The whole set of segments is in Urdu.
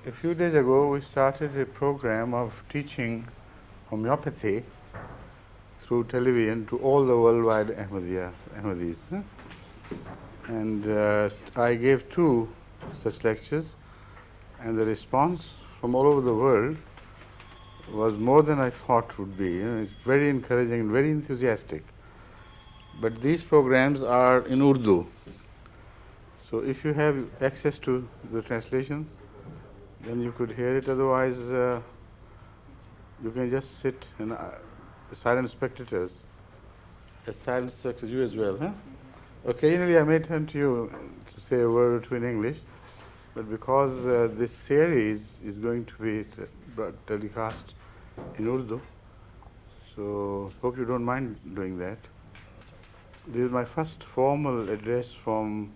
A few days ago, we started a program of teaching homeopathy through television to all the worldwide Ahmadis. And I gave 2 such lectures, and the response from all over the world was more than I thought would be. It's very encouraging and very enthusiastic. But these programs are in Urdu. So if you have access to the translation, then you could hear it. Otherwise, you can just sit and silent spectators. As silent spectators, you as well, huh? Occasionally I may turn to you to say a word or two in English, but because this series is going to be telecast in Urdu, so hope you don't mind doing that. This is my first formal address from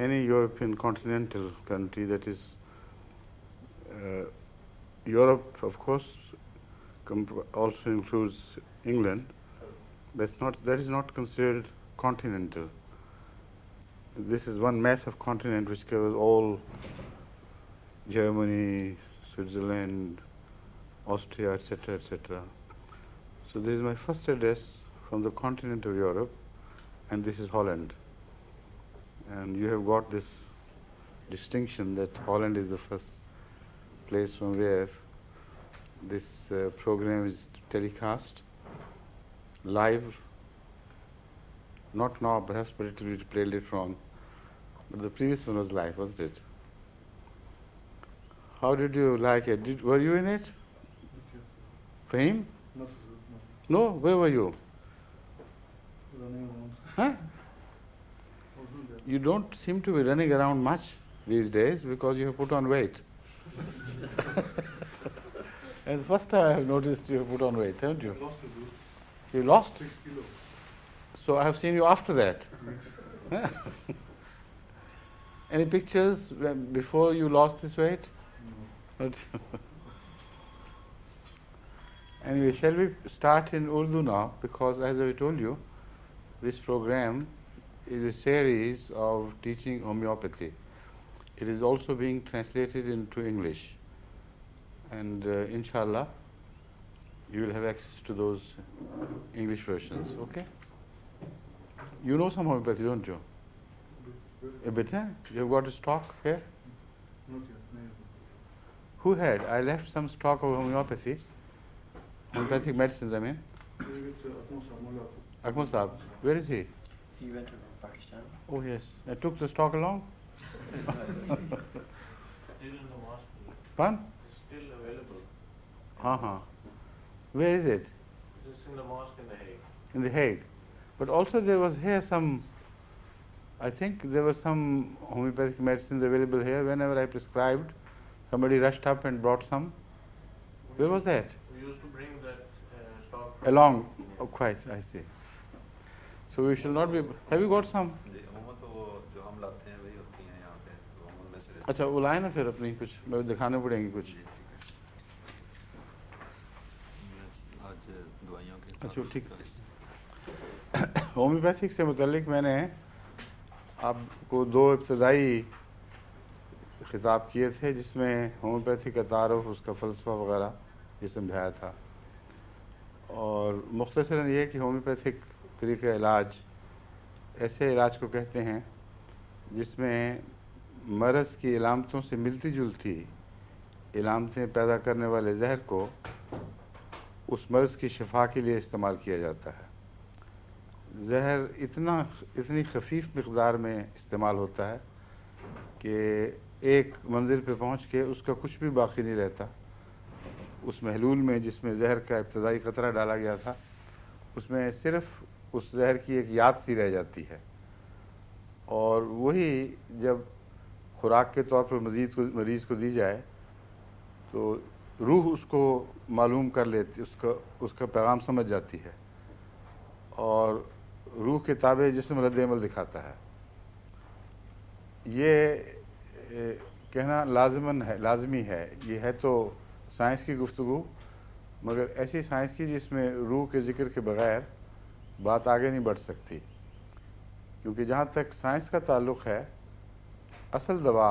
any European continental country, that is Europe, of course, also includes England. That is not considered continental. This is one massive continent which covers all Germany, Switzerland, Austria, etc., etc. So this is my first address from the continent of Europe, and this is Holland. And you have got this distinction that Holland is the first place from where this program is telecast live. Not now, perhaps, but it will be played later on. But the previous one was live, wasn't it? How did you like it? Were you in it? Fahim? No, where were you? Running around. Huh? You don't seem to be running around much these days because you have put on weight. And the first time I have noticed you have put on weight, haven't you? I lost it. You lost? 6 kilos. So I have seen you after that. Any pictures before you lost this weight? No. Anyway, shall we start in Urdu now? Because as I told you, this program is a series of teaching homeopathy. It is also being translated into English. And inshallah, you will have access to those English versions, okay? You know some homeopathy, don't you? A bit, eh? You have got a stock here? Not yet. No. Who had? I left some stock of homeopathy. Homeopathic medicines, I mean. Akmal Saab. Where is he? He went to Pakistan. Oh, yes. I took the stock along. Still in the mosque. Fun? Still available. Uh-huh. Where is it? Just in the mosque in The Hague. In The Hague. But also there was here some, I think there was some homeopathic medicines available here. Whenever I prescribed, somebody rushed up and brought some. Where was that? We used to bring that stock Along. Oh, quite, I see. So we shall not be. Have you got some? اچھا وہ لائے نا پھر اپنی کچھ دکھانے پڑیں گی کچھ. اچھا ٹھیک. ہومیوپیتھک سے متعلق میں نے آپ کو 2 ابتدائی خطاب کیے تھے جس میں ہومیوپیتھی کا تعارف، اس کا فلسفہ وغیرہ یہ سمجھایا تھا. اور مختصراً یہ کہ ہومیوپیتھک طریقہ علاج ایسے علاج کو کہتے ہیں جس میں مرض کی علامتوں سے ملتی جلتی علامتیں پیدا کرنے والے زہر کو اس مرض کی شفا کے لیے استعمال کیا جاتا ہے. زہر اتنی خفیف مقدار میں استعمال ہوتا ہے کہ ایک منزل پہ پہنچ کے اس کا کچھ بھی باقی نہیں رہتا. اس محلول میں جس میں زہر کا ابتدائی قطرہ ڈالا گیا تھا اس میں صرف اس زہر کی ایک یاد سی رہ جاتی ہے، اور وہی جب خوراک کے طور پر مریض کو دی جائے تو روح اس کو معلوم کر لیتی، اس کا پیغام سمجھ جاتی ہے اور روح کے تابع جسم رد عمل دکھاتا ہے. یہ کہنا لازمی ہے. یہ ہے تو سائنس کی گفتگو، مگر ایسی سائنس کی جس میں روح کے ذکر کے بغیر بات آگے نہیں بڑھ سکتی. کیونکہ جہاں تک سائنس کا تعلق ہے، اصل دوا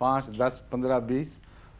5, 10, 15, 20,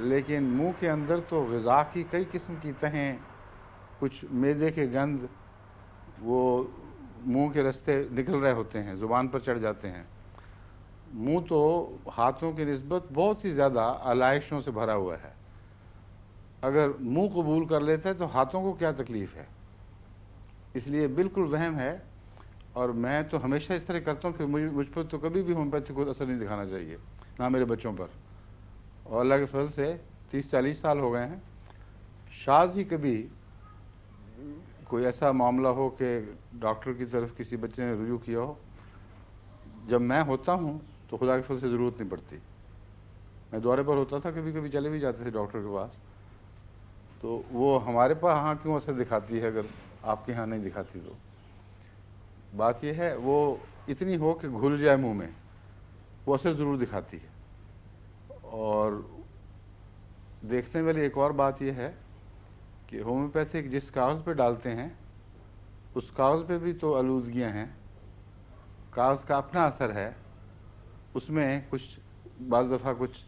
لیکن منہ کے اندر تو غذا کی کئی قسم کی تہیں، کچھ معدے کے گند وہ منہ کے رستے نکل رہے ہوتے ہیں، زبان پر چڑھ جاتے ہیں۔ منہ تو ہاتھوں کی نسبت بہت ہی زیادہ علائشوں سے بھرا ہوا ہے۔ اگر منہ قبول کر لیتا ہے تو ہاتھوں کو کیا تکلیف ہے؟ اس لیے بالکل وہم ہے، اور میں تو ہمیشہ اس طرح کرتا ہوں، پھر مجھ پر تو کبھی بھی ہومیوپیتھی کو اثر نہیں دکھانا چاہیے، نہ میرے بچوں پر۔ اور اللہ کے فضل سے 30-40 سال ہو گئے ہیں، شاذ ہی کبھی کوئی ایسا معاملہ ہو کہ ڈاکٹر کی طرف کسی بچے نے رجوع کیا ہو۔ جب میں ہوتا ہوں تو خدا کے فضل سے ضرورت نہیں پڑتی۔ میں دورے پر ہوتا تھا، کبھی کبھی چلے بھی جاتے تھے ڈاکٹر کے پاس، تو وہ ہمارے پاس ہاں کیوں اثر دکھاتی ہے اگر آپ کے ہاں نہیں دکھاتی؟ تو بات یہ ہے وہ اتنی ہو کہ گھل جائے منہ میں، وہ اثر ضرور دکھاتی ہے۔ اور دیکھنے والی ایک اور بات یہ ہے کہ ہومیوپیتھک جس کاغذ پہ ڈالتے ہیں اس کاغذ پہ بھی تو آلودگیاں ہیں، کاغذ کا اپنا اثر ہے، اس میں کچھ بعض دفعہ کچھ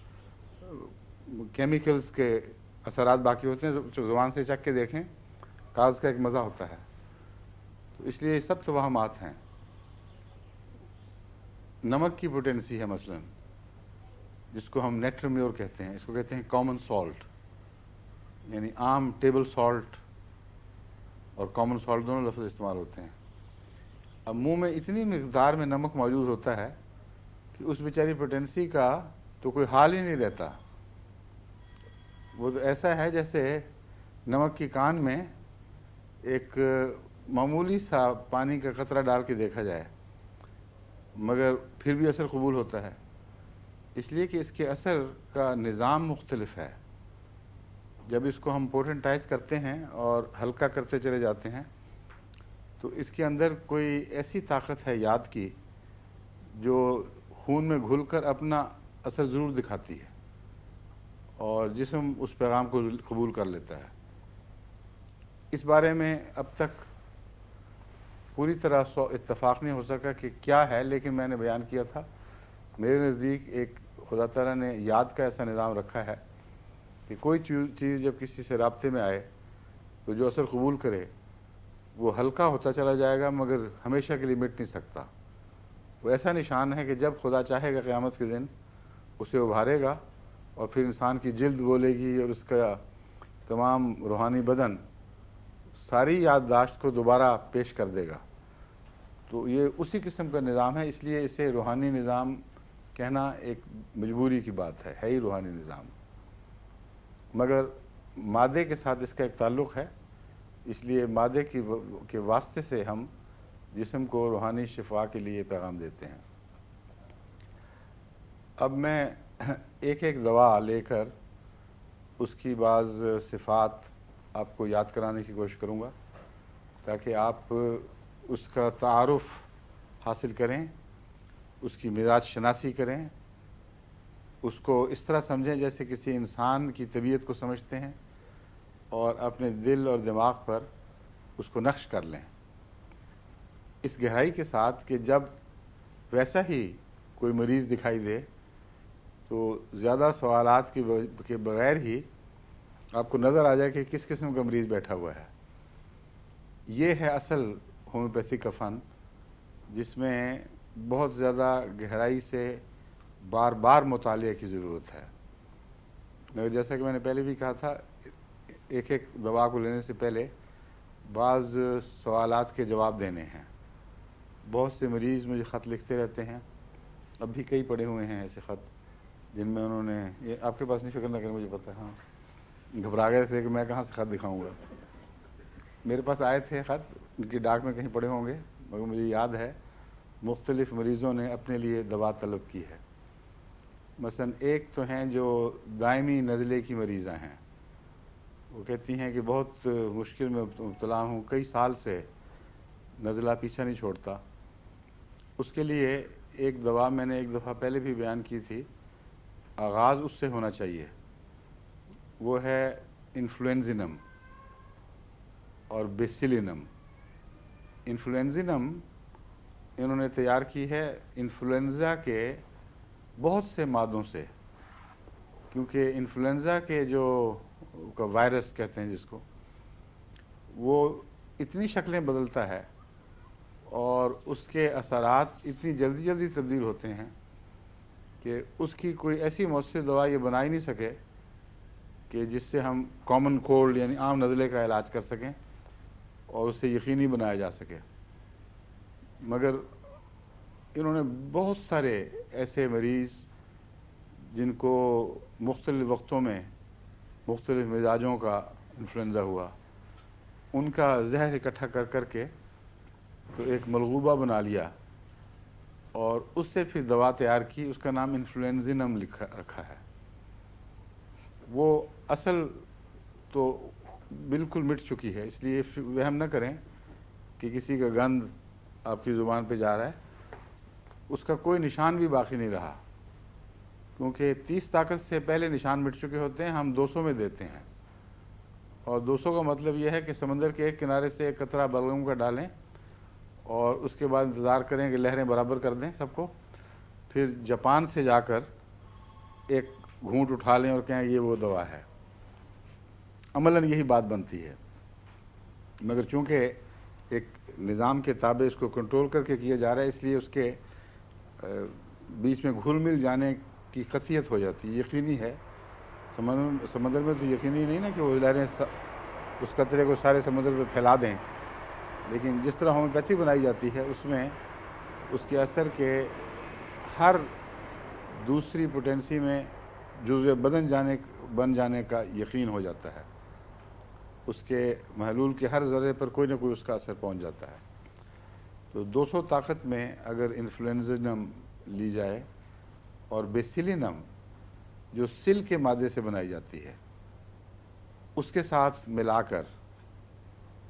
کیمیکلز کے اثرات باقی ہوتے ہیں، جو زبان سے چکھ کے دیکھیں کاغذ کا ایک مزہ ہوتا ہے۔ تو اس لیے یہ سب توہمات ہیں۔ نمک کی پوٹینسی ہے مثلا، جس کو ہم نیٹرمیور کہتے ہیں، اس کو کہتے ہیں کامن سالٹ، یعنی عام ٹیبل سالٹ اور کامن سالٹ دونوں لفظ استعمال ہوتے ہیں۔ اب منہ میں اتنی مقدار میں نمک موجود ہوتا ہے کہ اس بیچاری پوٹینسی کا تو کوئی حال ہی نہیں رہتا۔ وہ تو ایسا ہے جیسے نمک کی کان میں ایک معمولی سا پانی کا قطرہ ڈال کے دیکھا جائے، مگر پھر بھی اثر قبول ہوتا ہے، اس لیے کہ اس کے اثر کا نظام مختلف ہے۔ جب اس کو ہم پوٹنٹائز کرتے ہیں اور ہلکا کرتے چلے جاتے ہیں تو اس کے اندر کوئی ایسی طاقت ہے یاد کی جو خون میں گھل کر اپنا اثر ضرور دکھاتی ہے، اور جسم اس پیغام کو قبول کر لیتا ہے۔ اس بارے میں اب تک پوری طرح اتفاق نہیں ہو سکا کہ کیا ہے، لیکن میں نے بیان کیا تھا، میرے نزدیک ایک خدا تعالیٰ نے یاد کا ایسا نظام رکھا ہے کہ کوئی چیز جب کسی سے رابطے میں آئے تو جو اثر قبول کرے وہ ہلکا ہوتا چلا جائے گا، مگر ہمیشہ کے لیے مٹ نہیں سکتا۔ وہ ایسا نشان ہے کہ جب خدا چاہے گا قیامت کے دن اسے ابھارے گا، اور پھر انسان کی جلد بولے گی اور اس کا تمام روحانی بدن ساری یادداشت کو دوبارہ پیش کر دے گا۔ تو یہ اسی قسم کا نظام ہے، اس لیے اسے روحانی نظام کہنا ایک مجبوری کی بات ہے ہی روحانی نظام، مگر مادے کے ساتھ اس کا ایک تعلق ہے، اس لیے مادے کے واسطے سے ہم جسم کو روحانی شفا کے لیے پیغام دیتے ہیں۔ اب میں ایک ایک دوا لے کر اس کی بعض صفات آپ کو یاد کرانے کی کوشش کروں گا تاکہ آپ اس کا تعارف حاصل کریں، اس کی مزاج شناسی کریں، اس کو اس طرح سمجھیں جیسے کسی انسان کی طبیعت کو سمجھتے ہیں، اور اپنے دل اور دماغ پر اس کو نقش کر لیں، اس گہرائی کے ساتھ کہ جب ویسا ہی کوئی مریض دکھائی دے تو زیادہ سوالات کے بغیر ہی آپ کو نظر آ جائے کہ کس قسم کا مریض بیٹھا ہوا ہے۔ یہ ہے اصل ہومیوپیتھی کا فن، جس میں بہت زیادہ گہرائی سے بار بار مطالعے کی ضرورت ہے۔ مگر جیسا کہ میں نے پہلے بھی کہا تھا، ایک ایک دوا کو لینے سے پہلے بعض سوالات کے جواب دینے ہیں۔ بہت سے مریض مجھے خط لکھتے رہتے ہیں، اب بھی کئی پڑے ہوئے ہیں ایسے خط جن میں انہوں نے، یہ آپ کے پاس نہیں، فکر نہ کریں، مجھے پتہ ہے، ہاں گھبرا گئے تھے کہ میں کہاں سے خط دکھاؤں گا۔ میرے پاس آئے تھے خط، ان کی ڈاک میں کہیں پڑے ہوں گے، مگر مجھے یاد ہے مختلف مریضوں نے اپنے لیے دوا طلب کی ہے۔ مثلا ایک تو ہیں جو دائمی نزلے کی مریضاں ہیں، وہ کہتی ہیں کہ بہت مشکل میں مبتلا ہوں، کئی سال سے نزلہ پیچھا نہیں چھوڑتا۔ اس کے لیے ایک دوا میں نے ایک دفعہ پہلے بھی بیان کی تھی، آغاز اس سے ہونا چاہیے، وہ ہے انفلوئنزینم اور بیسیلینم۔ انفلوئنزینم انہوں نے تیار کی ہے انفلوئنزا کے بہت سے مادوں سے، کیونکہ انفلوئنزا کے جو کا وائرس کہتے ہیں جس کو، وہ اتنی شکلیں بدلتا ہے اور اس کے اثرات اتنی جلدی جلدی تبدیل ہوتے ہیں کہ اس کی کوئی ایسی مؤثر دوا یہ بنا ہی نہیں سکے کہ جس سے ہم کامن کولڈ یعنی عام نزلے کا علاج کر سکیں اور اسے یقینی بنایا جا سکے۔ مگر انہوں نے بہت سارے ایسے مریض جن کو مختلف وقتوں میں مختلف مزاجوں کا انفلوئنزا ہوا، ان کا زہر اکٹھا کر کر کے تو ایک ملغوبہ بنا لیا اور اس سے پھر دوا تیار کی، اس کا نام انفلوئنزینم رکھا ہے۔ وہ اصل تو بالکل مٹ چکی ہے، اس لیے وہم نہ کریں کہ کسی کا گند آپ کی زبان پہ جا رہا ہے، اس کا کوئی نشان بھی باقی نہیں رہا، کیونکہ 30 طاقت سے پہلے نشان مٹ چکے ہوتے ہیں، ہم 200 میں دیتے ہیں، اور 200 کا مطلب یہ ہے کہ سمندر کے ایک کنارے سے ایک قطرہ بلغم کا ڈالیں اور اس کے بعد انتظار کریں کہ لہریں برابر کر دیں سب کو، پھر جاپان سے جا کر ایک گھونٹ اٹھا لیں اور کہیں یہ وہ دوا ہے۔ عملاً یہی بات بنتی ہے، مگر چونکہ ایک نظام کے تابع اس کو کنٹرول کر کے کیا جا رہا ہے، اس لیے اس کے بیچ میں گھل مل جانے کی قطعیت ہو جاتی ہے۔ یقینی ہے سمندر میں تو یقینی نہیں نا کہ وہ لہریں اس قطرے کو سارے سمندر پہ پھیلا دیں، لیکن جس طرح ہومیوپیتھی بنائی جاتی ہے اس میں اس کے اثر کے ہر دوسری پوٹینسی میں جزو بدن بن جانے کا یقین ہو جاتا ہے، اس کے محلول کے ہر ذرے پر کوئی نہ کوئی اس کا اثر پہنچ جاتا ہے۔ تو 200 طاقت میں اگر انفلوئنزینم لی جائے اور بیسیلینم جو سل کے مادے سے بنائی جاتی ہے اس کے ساتھ ملا کر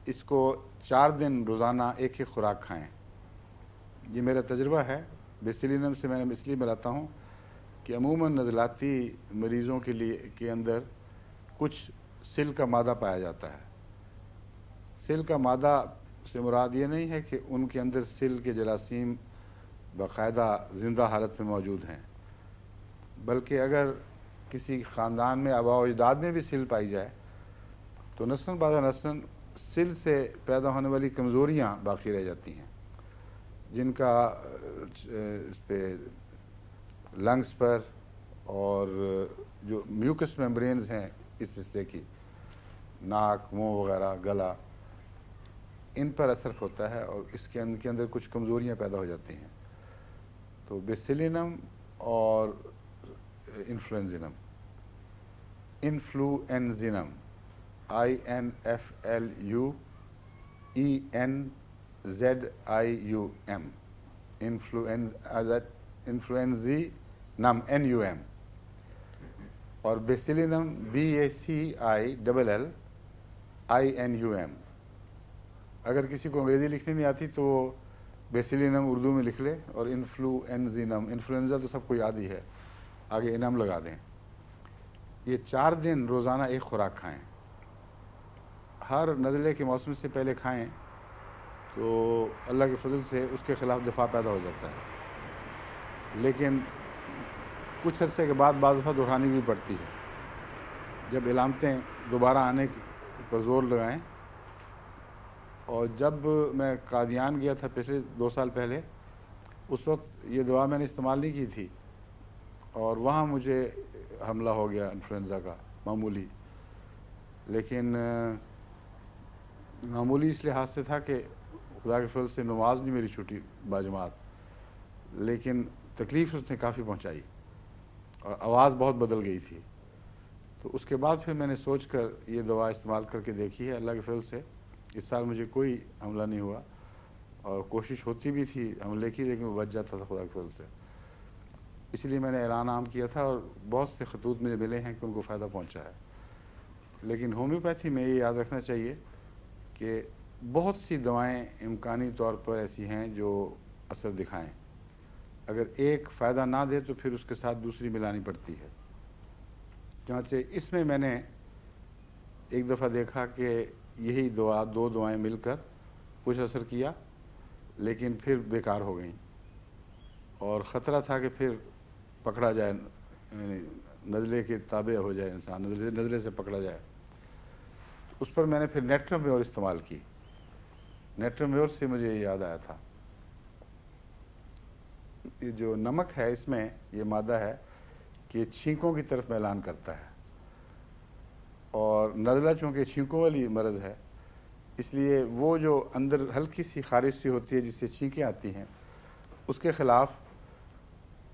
اس کو 4 دن روزانہ ایک ایک خوراک کھائیں۔ یہ میرا تجربہ ہے، بیسیلینم سے میں اس لیے ملاتا ہوں کہ عموماً نزلاتی مریضوں کے اندر کچھ سل کا مادہ پایا جاتا ہے۔ سل کا مادہ سے مراد یہ نہیں ہے کہ ان کے اندر سل کے جراثیم باقاعدہ زندہ حالت میں موجود ہیں، بلکہ اگر کسی خاندان میں آباء و اجداد میں بھی سل پائی جائے تو نسلاً بعد نسلاً سل سے پیدا ہونے والی کمزوریاں باقی رہ جاتی ہیں، جن کا اس پہ لنگس پر اور جو میوکس میمبرینز ہیں اس حصے کی، ناک، منہ وغیرہ، گلا، ان پر اثر ہوتا ہے اور اس کے اندر کچھ کمزوریاں پیدا ہو جاتی ہیں۔ تو بیسیلینم اور انفلوئنزینم انفلوئنزینم NUM اور بیسیلینم BACILLINUM۔ اگر کسی کو انگریزی لکھنے نہیں آتی تو وہ بیسیلینم اردو میں لکھ لے اور انفلوئنزینم، انفلوئنزا تو سب کو یاد ہی ہے، آگے انم لگا دیں۔ یہ 4 دن روزانہ ایک خوراک کھائیں، ہر نزلے کے موسم سے پہلے کھائیں تو اللہ کے فضل سے اس کے خلاف دفاع پیدا ہو جاتا ہے، لیکن کچھ عرصے کے بعد بعض دفعہ دہرانی بھی پڑتی ہے۔ جب علامتیں دوبارہ آنے پر زور لگائیں، اور جب میں قادیان گیا تھا پچھلے 2 سال پہلے، اس وقت یہ دوا میں نے استعمال نہیں کی تھی اور وہاں مجھے حملہ ہو گیا انفلوئنزا کا، معمولی، لیکن معمولی اس لحاظ سے تھا کہ خدا کے فضل سے نماز نہیں میری چھوٹی باجماعت، لیکن تکلیف اس نے کافی پہنچائی اور آواز بہت بدل گئی تھی۔ تو اس کے بعد پھر میں نے سوچ کر یہ دوا استعمال کر کے دیکھی ہے، اللہ کے فضل سے اس سال مجھے کوئی حملہ نہیں ہوا، اور کوشش ہوتی بھی تھی حملے کی لیکن وہ بچ جاتا تھا خدا کے فضل سے۔ اس لیے میں نے اعلان عام کیا تھا اور بہت سے خطوط مجھے ملے ہیں کہ ان کو فائدہ پہنچا ہے۔ لیکن ہومیوپیتھی میں یہ یاد رکھنا چاہیے کہ بہت سی دوائیں امکانی طور پر ایسی ہیں جو اثر دکھائیں، اگر ایک فائدہ نہ دے تو پھر اس کے ساتھ دوسری ملانی پڑتی ہے۔ چنانچہ اس میں نے ایک دفعہ دیکھا کہ یہی 2 دوائیں مل کر کچھ اثر کیا لیکن پھر بیکار ہو گئیں، اور خطرہ تھا کہ پھر پکڑا جائے، یعنی نزلے کے تابع ہو جائے انسان، نزلے سے پکڑا جائے. اس پر میں نے پھر نیٹرمیور استعمال کی. نیٹرمیور سے مجھے یہ یاد آیا تھا، یہ جو نمک ہے اس میں یہ مادہ ہے کہ چھینکوں کی طرف میلان کرتا ہے، اور نزلہ چونکہ چھینکوں والی مرض ہے اس لیے وہ جو اندر ہلکی سی خارش سی ہوتی ہے جس سے چھینکیں آتی ہیں، اس کے خلاف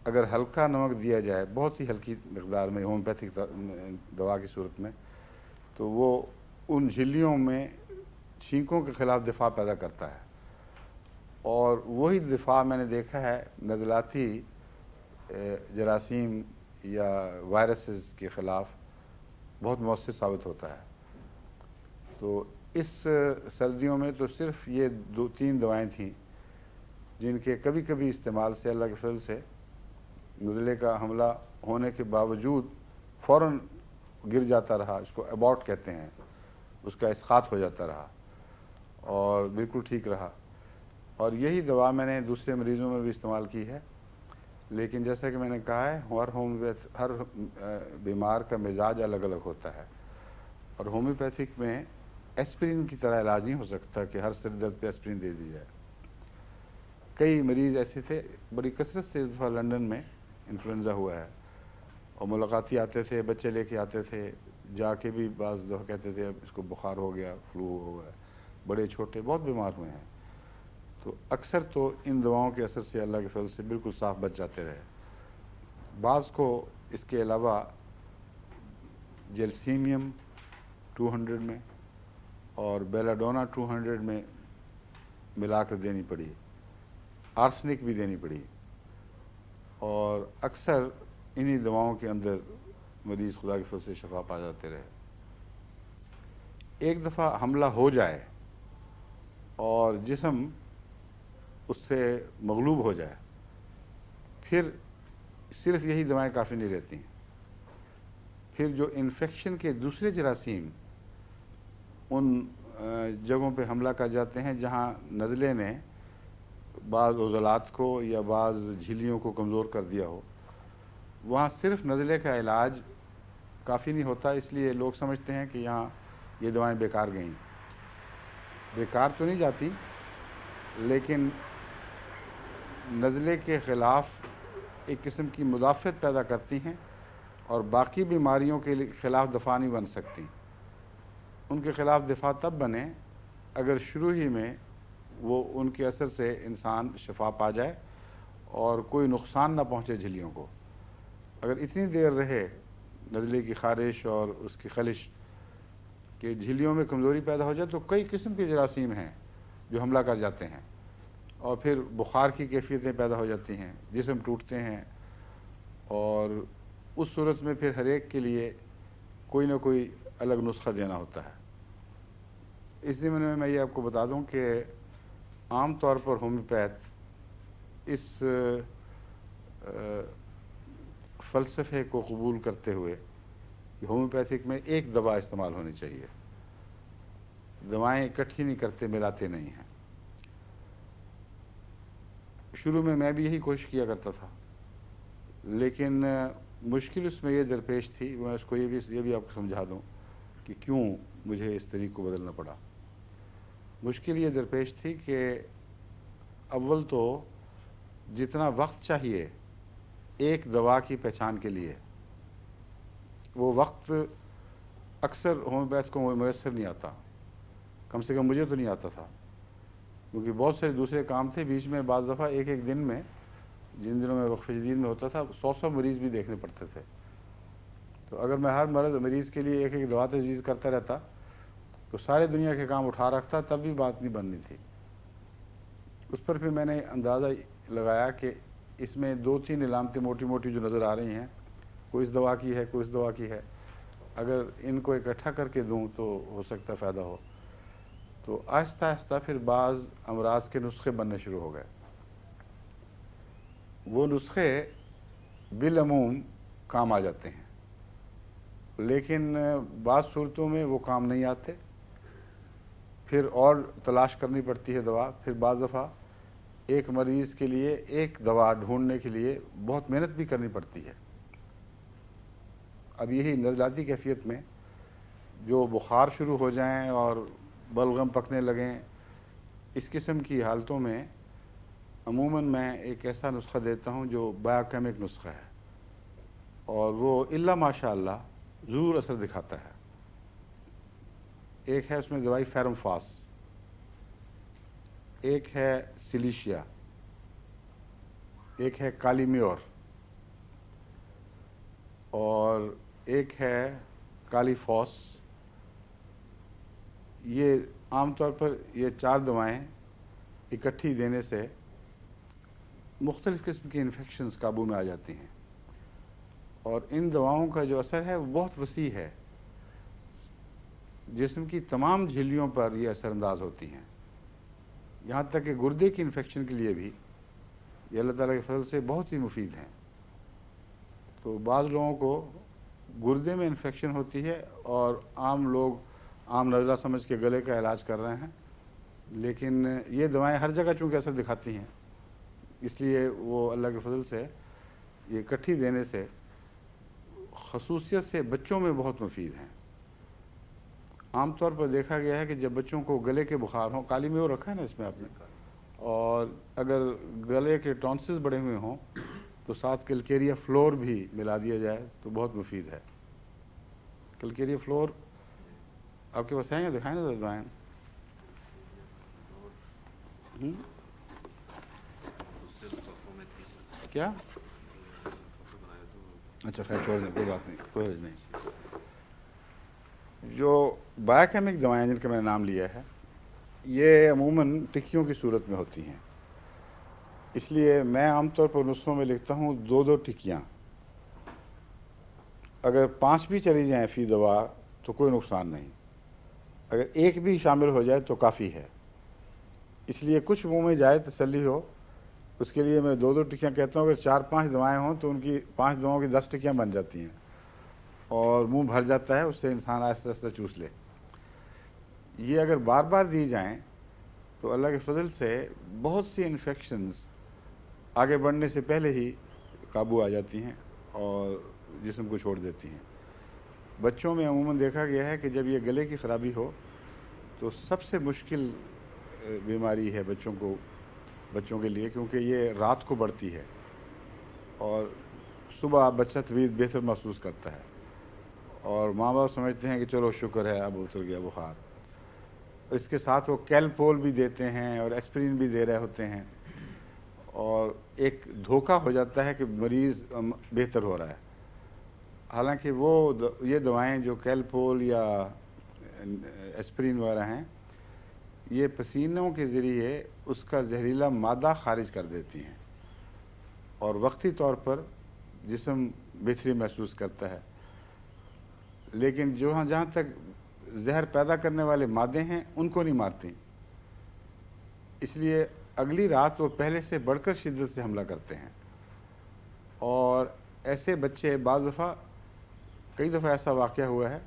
اگر ہلکا نمک دیا جائے بہت ہی ہلکی مقدار میں ہومیوپیتھک دوا کی صورت میں، تو وہ ان جھلیوں میں چھینکوں کے خلاف دفاع پیدا کرتا ہے. اور وہی دفاع میں نے دیکھا ہے نزلاتی جراثیم یا وائرسز کے خلاف بہت مؤثر ثابت ہوتا ہے. تو اس سردیوں میں تو صرف یہ 2-3 دوائیں تھیں جن کے کبھی کبھی استعمال سے اللہ کے فضل سے نزلے کا حملہ ہونے کے باوجود فوراً گر جاتا رہا. اس کو اباٹ کہتے ہیں، اس کا اسقاط ہو جاتا رہا اور بالکل ٹھیک رہا. اور یہی دوا میں نے دوسرے مریضوں میں بھی استعمال کی ہے. لیکن جیسا کہ میں نے کہا ہے ہر بیمار کا مزاج الگ الگ ہوتا ہے، اور ہومیوپیتھک میں ایسپرین کی طرح علاج نہیں ہو سکتا کہ ہر سر درد پہ ایسپرین دے دی جائے. کئی مریض ایسے تھے، بڑی کثرت سے اس دفعہ لندن میں انفلوئنزا ہوا ہے، اور ملاقاتی آتے تھے، بچے لے کے آتے تھے، جا کے بھی بعض دفعہ کہتے تھے اب اس کو بخار ہو گیا، فلو ہو گیا. بڑے چھوٹے بہت بیمار ہوئے ہیں. تو اکثر تو ان دواؤں کے اثر سے اللہ کے فضل سے بالکل صاف بچ جاتے رہے. بعض کو اس کے علاوہ جیلسیمیم 200 میں اور بیلاڈونا 200 میں ملا کر دینی پڑی، آرسنک بھی دینی پڑی، اور اکثر انہی دواؤں کے اندر مریض خدا کے فضل سے شفا پا جاتے رہے. ایک دفعہ حملہ ہو جائے اور جسم اس سے مغلوب ہو جائے پھر صرف یہی دوائیں کافی نہیں رہتی ہیں. پھر جو انفیکشن کے دوسرے جراثیم ان جگہوں پہ حملہ کر جاتے ہیں جہاں نزلے نے بعض عضلات کو یا بعض جھلیوں کو کمزور کر دیا ہو، وہاں صرف نزلے کا علاج کافی نہیں ہوتا. اس لیے لوگ سمجھتے ہیں کہ یہاں یہ دوائیں بیکار گئیں. بیکار تو نہیں جاتی، لیکن نزلے کے خلاف ایک قسم کی مدافعت پیدا کرتی ہیں اور باقی بیماریوں کے خلاف دفاع نہیں بن سکتی. ان کے خلاف دفاع تب بنے اگر شروع ہی میں وہ ان کے اثر سے انسان شفا پا جائے اور کوئی نقصان نہ پہنچے جھلیوں کو. اگر اتنی دیر رہے نزلے کی خارش اور اس کی خلش کہ جھلیوں میں کمزوری پیدا ہو جائے تو کئی قسم کے جراثیم ہیں جو حملہ کر جاتے ہیں، اور پھر بخار کی کیفیتیں پیدا ہو جاتی ہیں، جسم ٹوٹتے ہیں، اور اس صورت میں پھر ہر ایک کے لیے کوئی نہ کوئی الگ نسخہ دینا ہوتا ہے. اس ضمن میں یہ آپ کو بتا دوں کہ عام طور پر ہومیوپیتھ اس فلسفے کو قبول کرتے ہوئے کہ ہومیوپیتھک میں ایک دوا استعمال ہونی چاہیے، دوائیں اکٹھی نہیں کرتے، ملاتے نہیں ہیں. شروع میں بھی یہی کوشش کیا کرتا تھا، لیکن مشکل اس میں یہ درپیش تھی. میں اس کو یہ بھی آپ کو سمجھا دوں کہ کیوں مجھے اس طریق کو بدلنا پڑا. مشکل یہ درپیش تھی کہ اول تو جتنا وقت چاہیے ایک دوا کی پہچان کے لیے، وہ وقت اکثر ہومیوپیتھ کو میسر نہیں آتا. کم سے کم مجھے تو نہیں آتا تھا، کیونکہ بہت سے دوسرے کام تھے بیچ میں. بعض دفعہ ایک دن میں، جن دنوں میں وقفہ جدید میں ہوتا تھا، 100 مریض بھی دیکھنے پڑتے تھے. تو اگر میں ہر مریض کے لیے ایک دوا تجویز کرتا رہتا تو سارے دنیا کے کام اٹھا رکھتا، تب بھی بات نہیں بننی تھی. اس پر پھر میں نے اندازہ لگایا کہ اس میں 2-3 علامتیں موٹی موٹی جو نظر آ رہی ہیں، کوئی اس دوا کی ہے، کوئی اس دوا کی ہے، اگر ان کو اکٹھا کر کے دوں تو ہو سکتا فائدہ ہو. تو آہستہ آہستہ پھر بعض امراض کے نسخے بننے شروع ہو گئے. وہ نسخے بالعموم کام آ جاتے ہیں، لیکن بعض صورتوں میں وہ کام نہیں آتے، پھر اور تلاش کرنی پڑتی ہے دوا. پھر بعض دفعہ ایک مریض کے لیے ایک دوا ڈھونڈنے کے لیے بہت محنت بھی کرنی پڑتی ہے. اب یہی نزلاتی کیفیت میں جو بخار شروع ہو جائیں اور بلغم پکنے لگیں، اس قسم کی حالتوں میں عموماً میں ایک ایسا نسخہ دیتا ہوں جو بایوکیمک نسخہ ہے، اور وہ الا ماشاء اللہ ضرور اثر دکھاتا ہے۔ ایک ہے اس میں دوائی فیرمفاس، ایک ہے سلیشیا، ایک ہے کالی میور، اور ایک ہے کالی فوس۔ یہ عام طور پر یہ 4 دوائیں اکٹھی دینے سے مختلف قسم کی انفیکشنز قابو میں آ جاتی ہیں، اور ان دواؤں کا جو اثر ہے وہ بہت وسیع ہے، جسم کی تمام جھلیوں پر یہ اثر انداز ہوتی ہیں، یہاں تک کہ گردے کی انفیکشن کے لیے بھی یہ اللہ تعالیٰ کے فضل سے بہت ہی مفید ہیں۔ تو بعض لوگوں کو گردے میں انفیکشن ہوتی ہے اور عام لوگ عام نزلہ سمجھ کے گلے کا علاج کر رہے ہیں، لیکن یہ دوائیں ہر جگہ چونکہ اثر دکھاتی ہیں، اس لیے وہ اللہ کے فضل سے یہ اکٹھی دینے سے خصوصیت سے بچوں میں بہت مفید ہیں۔ عام طور پر دیکھا گیا ہے کہ جب بچوں کو گلے کے بخار ہوں، کالی میور رکھا ہے نا اس میں آپ نے، اور اگر گلے کے ٹونسز بڑے ہوئے ہوں تو ساتھ کلکیریا فلور بھی ملا دیا جائے تو بہت مفید ہے۔ کلکیریا فلور آپ کے پاس ہیں یا دکھائیں نا دوائیں؟ کیا؟ اچھا خیر چھوڑ دیں، کوئی بات نہیں، کوئی حرج نہیں۔ جو بایوکیمک دوائیں جن کا میں نے نام لیا ہے، یہ عموماً ٹکیوں کی صورت میں ہوتی ہیں، اس لیے میں عام طور پر نسخوں میں لکھتا ہوں 2 ٹکیاں۔ اگر 5 بھی چلی جائیں فی دوا تو کوئی نقصان نہیں، اگر 1 بھی شامل ہو جائے تو کافی ہے۔ اس لیے کچھ منہ میں جائے تسلی ہو، اس کے لیے میں 2 ٹکیاں کہتا ہوں۔ اگر 4-5 دوائیں ہوں تو ان کی 5 دواؤں کی 10 ٹکیاں بن جاتی ہیں، اور منہ بھر جاتا ہے، اس سے انسان آہستہ آہستہ چوس لے۔ یہ اگر بار بار دی جائیں تو اللہ کے فضل سے بہت سی انفیکشنز آگے بڑھنے سے پہلے ہی قابو آ جاتی ہیں اور جسم کو چھوڑ دیتی ہیں۔ بچوں میں عموماً دیکھا گیا ہے کہ جب یہ گلے کی خرابی ہو تو سب سے مشکل بیماری ہے بچوں کے لیے، کیونکہ یہ رات کو بڑھتی ہے اور صبح بچہ طبیعت بہتر محسوس کرتا ہے، اور ماں باپ سمجھتے ہیں کہ چلو شکر ہے اب اتر گیا بخار۔ اس کے ساتھ وہ کیلپول بھی دیتے ہیں اور ایسپرین بھی دے رہے ہوتے ہیں، اور ایک دھوکہ ہو جاتا ہے کہ مریض بہتر ہو رہا ہے، حالانکہ یہ دوائیں جو کیلپول یا ایسپرین وغیرہ ہیں، یہ پسینوں کے ذریعے اس کا زہریلا مادہ خارج کر دیتی ہیں، اور وقتی طور پر جسم بہتری محسوس کرتا ہے، لیکن جہاں تک زہر پیدا کرنے والے مادے ہیں ان کو نہیں مارتی، اس لیے اگلی رات وہ پہلے سے بڑھ کر شدت سے حملہ کرتے ہیں، اور ایسے بچے کئی دفعہ ایسا واقعہ ہوا ہے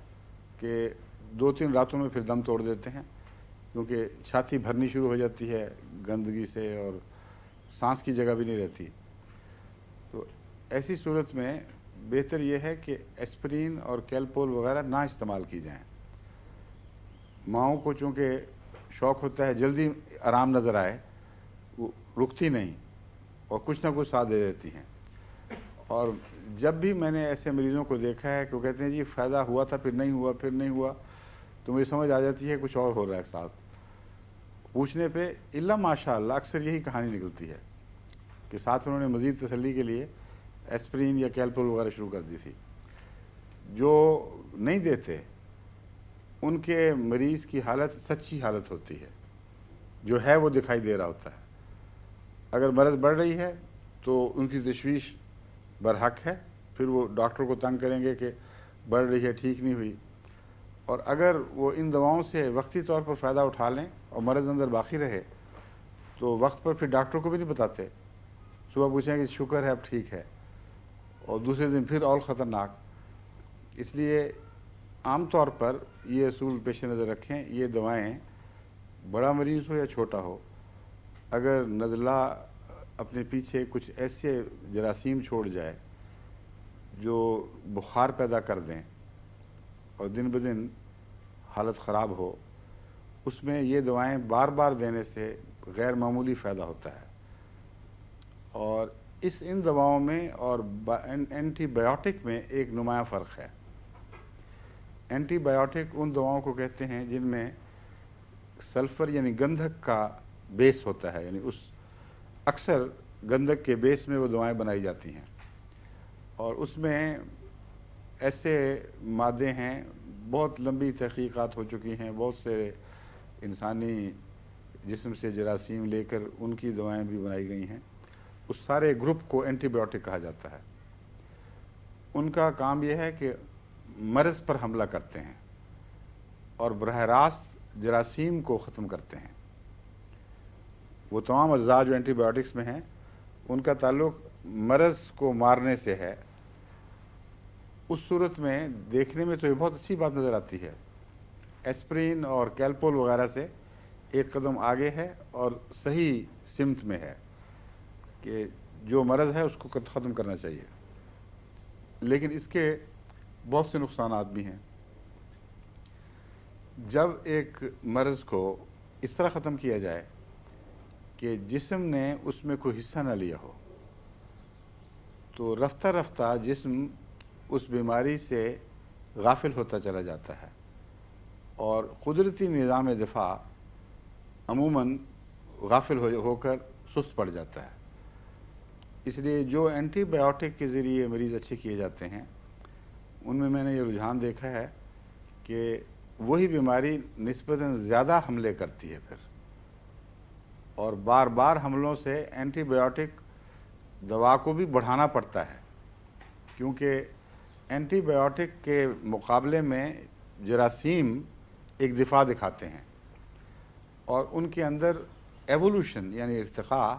کہ 2-3 راتوں میں پھر دم توڑ دیتے ہیں، کیونکہ چھاتی بھرنی شروع ہو جاتی ہے گندگی سے اور سانس کی جگہ بھی نہیں رہتی۔ تو ایسی صورت میں بہتر یہ ہے کہ ایسپرین اور کیلپول وغیرہ نہ استعمال کی جائیں۔ ماؤں کو چونکہ شوق ہوتا ہے جلدی آرام نظر آئے، وہ رکتی نہیں اور کچھ نہ کچھ ساتھ دے دیتی ہیں، اور جب بھی میں نے ایسے مریضوں کو دیکھا ہے کہ وہ کہتے ہیں جی فائدہ ہوا تھا پھر نہیں ہوا تو مجھے سمجھ آ جاتی ہے کچھ اور ہو رہا ہے ساتھ۔ پوچھنے پہ الا ماشاء اللہ اکثر یہی کہانی نکلتی ہے کہ ساتھ انہوں نے مزید تسلی کے لیے ایسپرین یا کیلپول وغیرہ شروع کر دی تھی۔ جو نہیں دیتے ان کے مریض کی حالت سچی حالت ہوتی ہے، جو ہے وہ دکھائی دے رہا ہوتا ہے۔ اگر مرض بڑھ رہی ہے تو ان کی تشویش برحق ہے، پھر وہ ڈاکٹر کو تنگ کریں گے کہ بڑھ رہی ہے ٹھیک نہیں ہوئی، اور اگر وہ ان دواؤں سے وقتی طور پر فائدہ اٹھا لیں اور مرض اندر باقی رہے تو وقت پر پھر ڈاکٹر کو بھی نہیں بتاتے، صبح پوچھیں کہ شکر ہے اب ٹھیک ہے، اور دوسرے دن پھر اور خطرناک۔ اس لیے عام طور پر یہ اصول پیش نظر رکھیں، یہ دوائیں بڑا مریض ہو یا چھوٹا ہو، اگر نزلہ اپنے پیچھے کچھ ایسے جراثیم چھوڑ جائے جو بخار پیدا کر دیں اور دن بدن حالت خراب ہو، اس میں یہ دوائیں بار بار دینے سے غیر معمولی فائدہ ہوتا ہے۔ اور ان دواؤں میں اور اینٹی بایوٹک میں ایک نمایاں فرق ہے۔ اینٹی بایوٹک ان دواؤں کو کہتے ہیں جن میں سلفر یعنی گندھک کا بیس ہوتا ہے، یعنی اکثر گندھک کے بیس میں وہ دوائیں بنائی جاتی ہیں، اور اس میں ایسے مادے ہیں، بہت لمبی تحقیقات ہو چکی ہیں، بہت سے انسانی جسم سے جراثیم لے کر ان کی دوائیں بھی بنائی گئی ہیں۔ اس سارے گروپ کو اینٹی بایوٹک کہا جاتا ہے۔ ان کا کام یہ ہے کہ مرض پر حملہ کرتے ہیں اور براہ راست جراثیم کو ختم کرتے ہیں۔ وہ تمام اجزاء جو اینٹی بایوٹکس میں ہیں ان کا تعلق مرض کو مارنے سے ہے۔ اس صورت میں دیکھنے میں تو یہ بہت اچھی بات نظر آتی ہے، ایسپرین اور کیلپول وغیرہ سے ایک قدم آگے ہے اور صحیح سمت میں ہے کہ جو مرض ہے اس کو ختم کرنا چاہیے، لیکن اس کے بہت سے نقصانات بھی ہیں۔ جب ایک مرض کو اس طرح ختم کیا جائے کہ جسم نے اس میں کوئی حصہ نہ لیا ہو، تو رفتہ رفتہ جسم اس بیماری سے غافل ہوتا چلا جاتا ہے اور قدرتی نظام دفاع عموماً غافل ہو کر سست پڑ جاتا ہے۔ اس لیے جو اینٹی بایوٹک کے ذریعے مریض اچھے کیے جاتے ہیں ان میں نے یہ رجحان دیکھا ہے کہ وہی بیماری نسبتاً زیادہ حملے کرتی ہے پھر، اور بار بار حملوں سے اینٹی بایوٹک دوا کو بھی بڑھانا پڑتا ہے، کیونکہ اینٹی بایوٹک کے مقابلے میں جراثیم ایک دفاع دکھاتے ہیں اور ان کے اندر ایوولوشن یعنی ارتقاء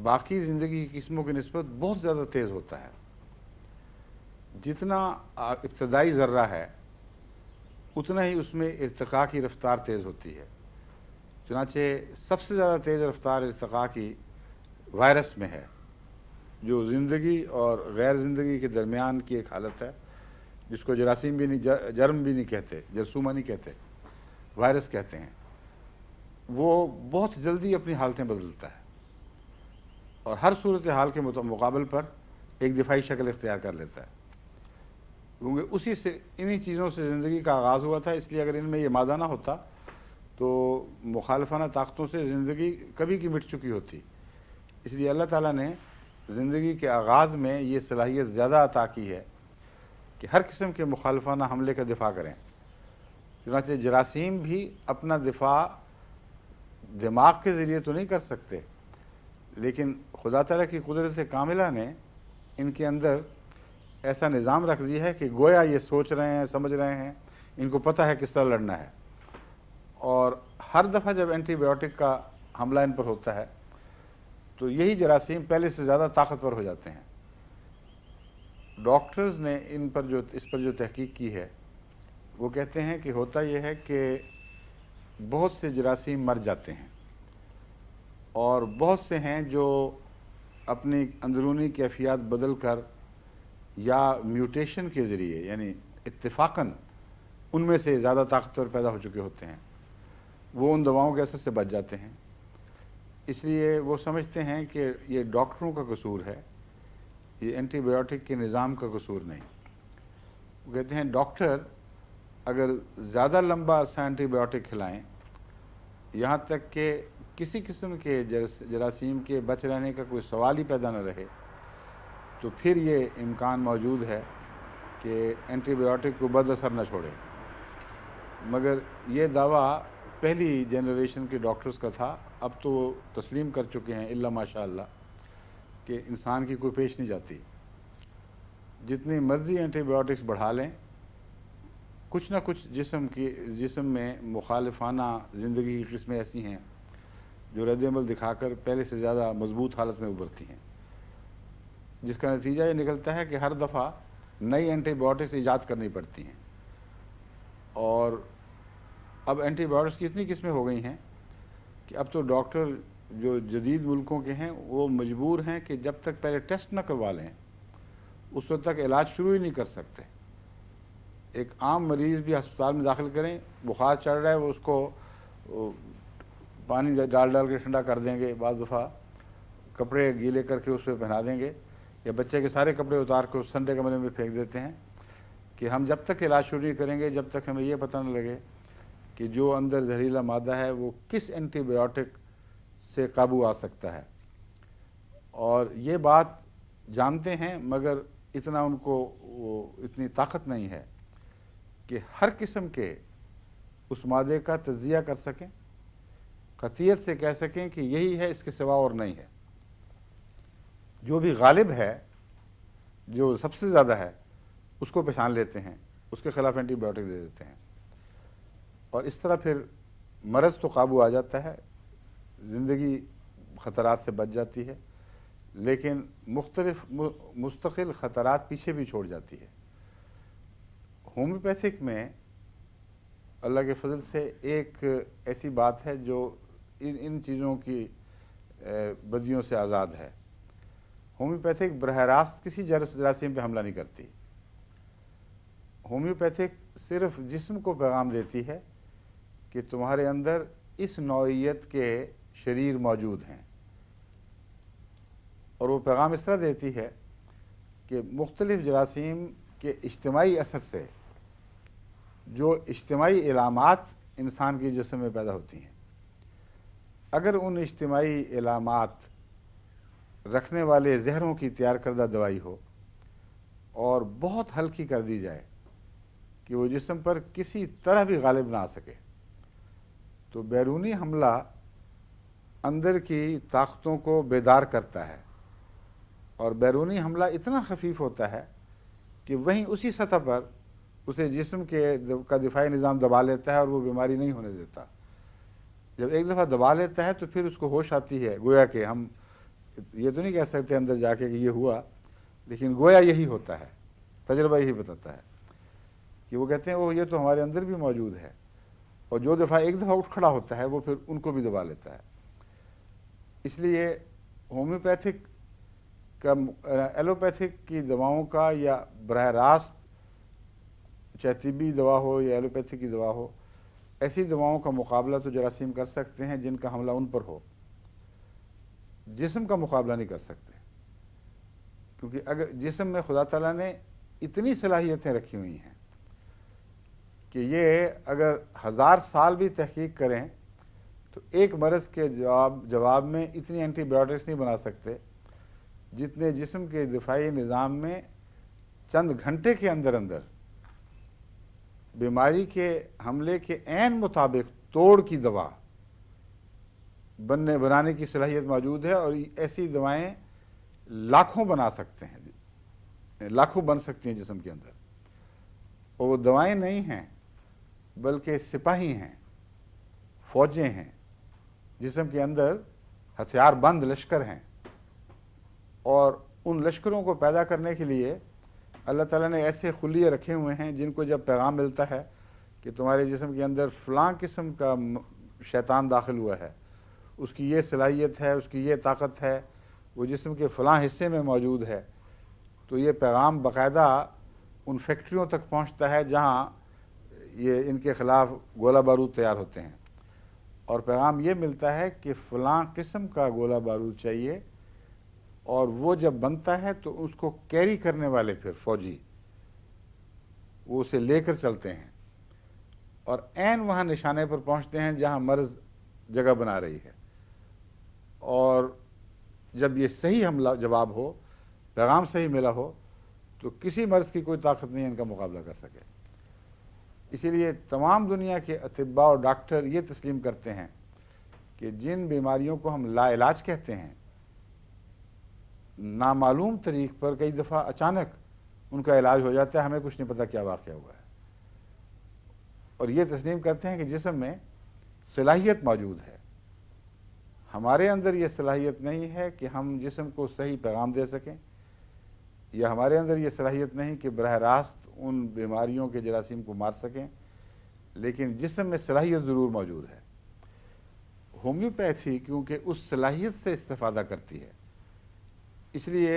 باقی زندگی کی قسموں کی نسبت بہت زیادہ تیز ہوتا ہے۔ جتنا ابتدائی ذرہ ہے اتنا ہی اس میں ارتقاء کی رفتار تیز ہوتی ہے۔ چنانچہ سب سے زیادہ تیز رفتار ارتقاء کی وائرس میں ہے، جو زندگی اور غیر زندگی کے درمیان کی ایک حالت ہے، جس کو جراثیم بھی نہیں، جرم بھی نہیں کہتے، جرثومہ نہیں کہتے، وائرس کہتے ہیں۔ وہ بہت جلدی اپنی حالتیں بدلتا ہے اور ہر صورتحال کے مقابل پر ایک دفاعی شکل اختیار کر لیتا ہے، کیونکہ اسی سے انہی چیزوں سے زندگی کا آغاز ہوا تھا۔ اس لیے اگر ان میں یہ مادہ نہ ہوتا تو مخالفانہ طاقتوں سے زندگی کبھی کی مٹ چکی ہوتی۔ اس لیے اللہ تعالیٰ نے زندگی کے آغاز میں یہ صلاحیت زیادہ عطا کی ہے کہ ہر قسم کے مخالفانہ حملے کا دفاع کریں۔ چنانچہ جراثیم بھی اپنا دفاع دماغ کے ذریعے تو نہیں کر سکتے، لیکن خدا تعالیٰ کی قدرت کاملہ نے ان کے اندر ایسا نظام رکھ دیا ہے کہ گویا یہ سوچ رہے ہیں، سمجھ رہے ہیں، ان کو پتہ ہے کس طرح لڑنا ہے، اور ہر دفعہ جب اینٹی بایوٹک کا حملہ ان پر ہوتا ہے تو یہی جراثیم پہلے سے زیادہ طاقتور ہو جاتے ہیں۔ ڈاکٹرز نے اس پر جو تحقیق کی ہے وہ کہتے ہیں کہ ہوتا یہ ہے کہ بہت سے جراثیم مر جاتے ہیں اور بہت سے ہیں جو اپنی اندرونی کیفیات بدل کر یا میوٹیشن کے ذریعے یعنی اتفاقاً ان میں سے زیادہ طاقتور پیدا ہو چکے ہوتے ہیں، وہ ان دواؤں کے اثر سے بچ جاتے ہیں۔ اس لیے وہ سمجھتے ہیں کہ یہ ڈاکٹروں کا قصور ہے، یہ اینٹی بایوٹک کے نظام کا قصور نہیں۔ وہ کہتے ہیں ڈاکٹر اگر زیادہ لمبا عرصہ اینٹی بایوٹک کھلائیں یہاں تک کہ کسی قسم کے جراثیم کے بچ رہنے کا کوئی سوال ہی پیدا نہ رہے، تو پھر یہ امکان موجود ہے کہ اینٹی بایوٹک کو بد اثر نہ چھوڑے۔ مگر یہ دعویٰ پہلی جنریشن کے ڈاکٹرز کا تھا، اب تو وہ تسلیم کر چکے ہیں الا ماشاء اللہ کہ انسان کی کوئی پیش نہیں جاتی۔ جتنی مرضی اینٹی بایوٹکس بڑھا لیں، کچھ نہ کچھ جسم میں مخالفانہ زندگی کی قسمیں ایسی ہیں جو رد عمل دکھا کر پہلے سے زیادہ مضبوط حالت میں ابھرتی ہیں، جس کا نتیجہ یہ نکلتا ہے کہ ہر دفعہ نئی اینٹی بایوٹکس ایجاد کرنی پڑتی ہیں۔ اور اب اینٹی بایوٹکس کی اتنی قسمیں ہو گئی ہیں کہ اب تو ڈاکٹر جو جدید ملکوں کے ہیں وہ مجبور ہیں کہ جب تک پہلے ٹیسٹ نہ کروا لیں اس وقت تک علاج شروع ہی نہیں کر سکتے. ایک عام مریض بھی ہسپتال میں داخل کریں، بخار چڑھ رہا ہے، وہ اس کو پانی ڈال کے ٹھنڈا کر دیں گے، بعض دفعہ کپڑے گیلے کر کے اس پہ پہنا دیں گے، یا بچے کے سارے کپڑے اتار کے اس سنڈے کمرے میں پھینک دیتے ہیں کہ ہم جب تک علاج شروع نہیں کریں گے جب تک ہمیں یہ پتہ نہ لگے کہ جو اندر زہریلا مادہ ہے وہ کس اینٹی بایوٹک سے قابو آ سکتا ہے. اور یہ بات جانتے ہیں مگر اتنا ان کو وہ اتنی طاقت نہیں ہے کہ ہر قسم کے اس مادے کا تجزیہ کر سکیں، قطعیت سے کہہ سکیں کہ یہی ہے، اس کے سوا اور نہیں ہے. جو بھی غالب ہے، جو سب سے زیادہ ہے، اس کو پہچان لیتے ہیں، اس کے خلاف اینٹی بایوٹک دے دیتے ہیں، اور اس طرح پھر مرض تو قابو آ جاتا ہے، زندگی خطرات سے بچ جاتی ہے، لیکن مختلف مستقل خطرات پیچھے بھی چھوڑ جاتی ہے. ہومیوپیتھک میں اللہ کے فضل سے ایک ایسی بات ہے جو ان چیزوں کی بدیوں سے آزاد ہے. ہومیوپیتھک براہ راست کسی جراثیم پہ حملہ نہیں کرتی. ہومیوپیتھک صرف جسم کو پیغام دیتی ہے کہ تمہارے اندر اس نوعیت کے شریر موجود ہیں، اور وہ پیغام اس طرح دیتی ہے کہ مختلف جراثیم کے اجتماعی اثر سے جو اجتماعی علامات انسان کے جسم میں پیدا ہوتی ہیں، اگر ان اجتماعی علامات رکھنے والے زہروں کی تیار کردہ دوائی ہو اور بہت ہلکی کر دی جائے کہ وہ جسم پر کسی طرح بھی غالب نہ آ سکے، تو بیرونی حملہ اندر کی طاقتوں کو بیدار کرتا ہے، اور بیرونی حملہ اتنا خفیف ہوتا ہے کہ وہیں اسی سطح پر اسے جسم کا دفاعی نظام دبا لیتا ہے اور وہ بیماری نہیں ہونے دیتا. جب ایک دفعہ دبا لیتا ہے تو پھر اس کو ہوش آتی ہے، گویا کہ ہم یہ تو نہیں کہہ سکتے اندر جا کے کہ یہ ہوا، لیکن گویا یہی ہوتا ہے، تجربہ یہی بتاتا ہے کہ وہ کہتے ہیں وہ یہ تو ہمارے اندر بھی موجود ہے، اور جو ایک دفعہ اٹھ کھڑا ہوتا ہے وہ پھر ان کو بھی دبا لیتا ہے. اس لیے ہومیوپیتھک کا ایلوپیتھک کی دواؤں کا یا براہ راست چاہے طبی دوا ہو یا ایلوپیتھک کی دوا ہو، ایسی دواؤں کا مقابلہ تو جراثیم کر سکتے ہیں جن کا حملہ ان پر ہو، جسم کا مقابلہ نہیں کر سکتے، کیونکہ اگر جسم میں خدا تعالیٰ نے اتنی صلاحیتیں رکھی ہوئی ہیں کہ یہ اگر 1000 سال بھی تحقیق کریں تو ایک مرض کے جواب میں اتنی اینٹی بایوٹکس نہیں بنا سکتے جتنے جسم کے دفاعی نظام میں چند گھنٹے کے اندر بیماری کے حملے کے عین مطابق توڑ کی دوا بنانے کی صلاحیت موجود ہے، اور ایسی دوائیں لاکھوں بنا سکتے ہیں، لاکھوں بن سکتی ہیں جسم کے اندر. اور وہ دوائیں نہیں ہیں بلکہ سپاہی ہیں، فوجیں ہیں، جسم کے اندر ہتھیار بند لشکر ہیں، اور ان لشکروں کو پیدا کرنے کے لیے اللہ تعالیٰ نے ایسے خلیے رکھے ہوئے ہیں جن کو جب پیغام ملتا ہے کہ تمہارے جسم کے اندر فلاں قسم کا شیطان داخل ہوا ہے، اس کی یہ صلاحیت ہے، اس کی یہ طاقت ہے، وہ جسم کے فلاں حصے میں موجود ہے، تو یہ پیغام باقاعدہ ان فیکٹریوں تک پہنچتا ہے جہاں یہ ان کے خلاف گولہ بارود تیار ہوتے ہیں، اور پیغام یہ ملتا ہے کہ فلاں قسم کا گولہ بارود چاہیے، اور وہ جب بنتا ہے تو اس کو کیری کرنے والے پھر فوجی وہ اسے لے کر چلتے ہیں اور عین وہاں نشانے پر پہنچتے ہیں جہاں مرض جگہ بنا رہی ہے، اور جب یہ صحیح حملہ جواب ہو، پیغام صحیح ملا ہو، تو کسی مرض کی کوئی طاقت نہیں ان کا مقابلہ کر سکے. اسی لیے تمام دنیا کے اطباء اور ڈاکٹر یہ تسلیم کرتے ہیں کہ جن بیماریوں کو ہم لا علاج کہتے ہیں، نامعلوم طریق پر کئی دفعہ اچانک ان کا علاج ہو جاتا ہے، ہمیں کچھ نہیں پتہ کیا واقعہ ہوا ہے، اور یہ تسلیم کرتے ہیں کہ جسم میں صلاحیت موجود ہے. ہمارے اندر یہ صلاحیت نہیں ہے کہ ہم جسم کو صحیح پیغام دے سکیں، یا ہمارے اندر یہ صلاحیت نہیں کہ براہ راست ان بیماریوں کے جراثیم کو مار سکیں، لیکن جسم میں صلاحیت ضرور موجود ہے. ہومیوپیتھی کیونکہ اس صلاحیت سے استفادہ کرتی ہے، اس لیے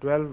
12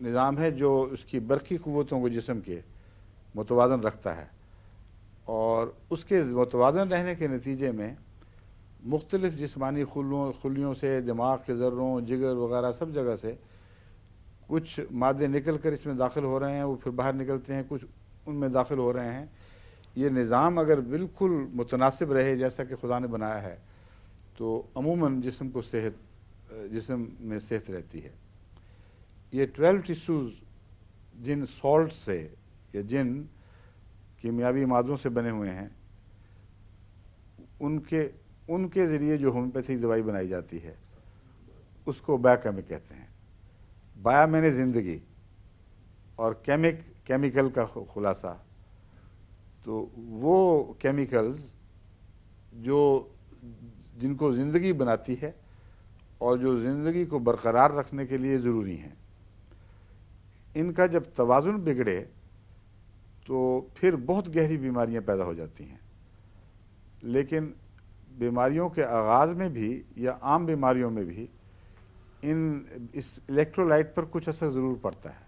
نظام ہے جو اس کی برقی قوتوں کو جسم کے متوازن رکھتا ہے، اور اس کے متوازن رہنے کے نتیجے میں مختلف جسمانی خلیوں سے، دماغ کے ذروں، جگر وغیرہ سب جگہ سے کچھ مادے نکل کر اس میں داخل ہو رہے ہیں، وہ پھر باہر نکلتے ہیں، کچھ ان میں داخل ہو رہے ہیں۔ یہ نظام اگر بالکل متناسب رہے جیسا کہ خدا نے بنایا ہے تو عموماً جسم میں صحت رہتی ہے۔ یہ 12 ٹیشوز جن سالٹ سے یا جن کیمیاوی مادوں سے بنے ہوئے ہیں، ان کے ذریعے جو ہومیوپیتھک دوائی بنائی جاتی ہے اس کو بایوکیمک کہتے ہیں۔ بایا میں نے زندگی، اور کیمیکل کا خلاصہ، تو وہ کیمیکلز جن کو زندگی بناتی ہے اور جو زندگی کو برقرار رکھنے کے لیے ضروری ہیں، ان کا جب توازن بگڑے تو پھر بہت گہری بیماریاں پیدا ہو جاتی ہیں۔ لیکن بیماریوں کے آغاز میں بھی یا عام بیماریوں میں بھی اس الیکٹرولائٹ پر کچھ اثر ضرور پڑتا ہے۔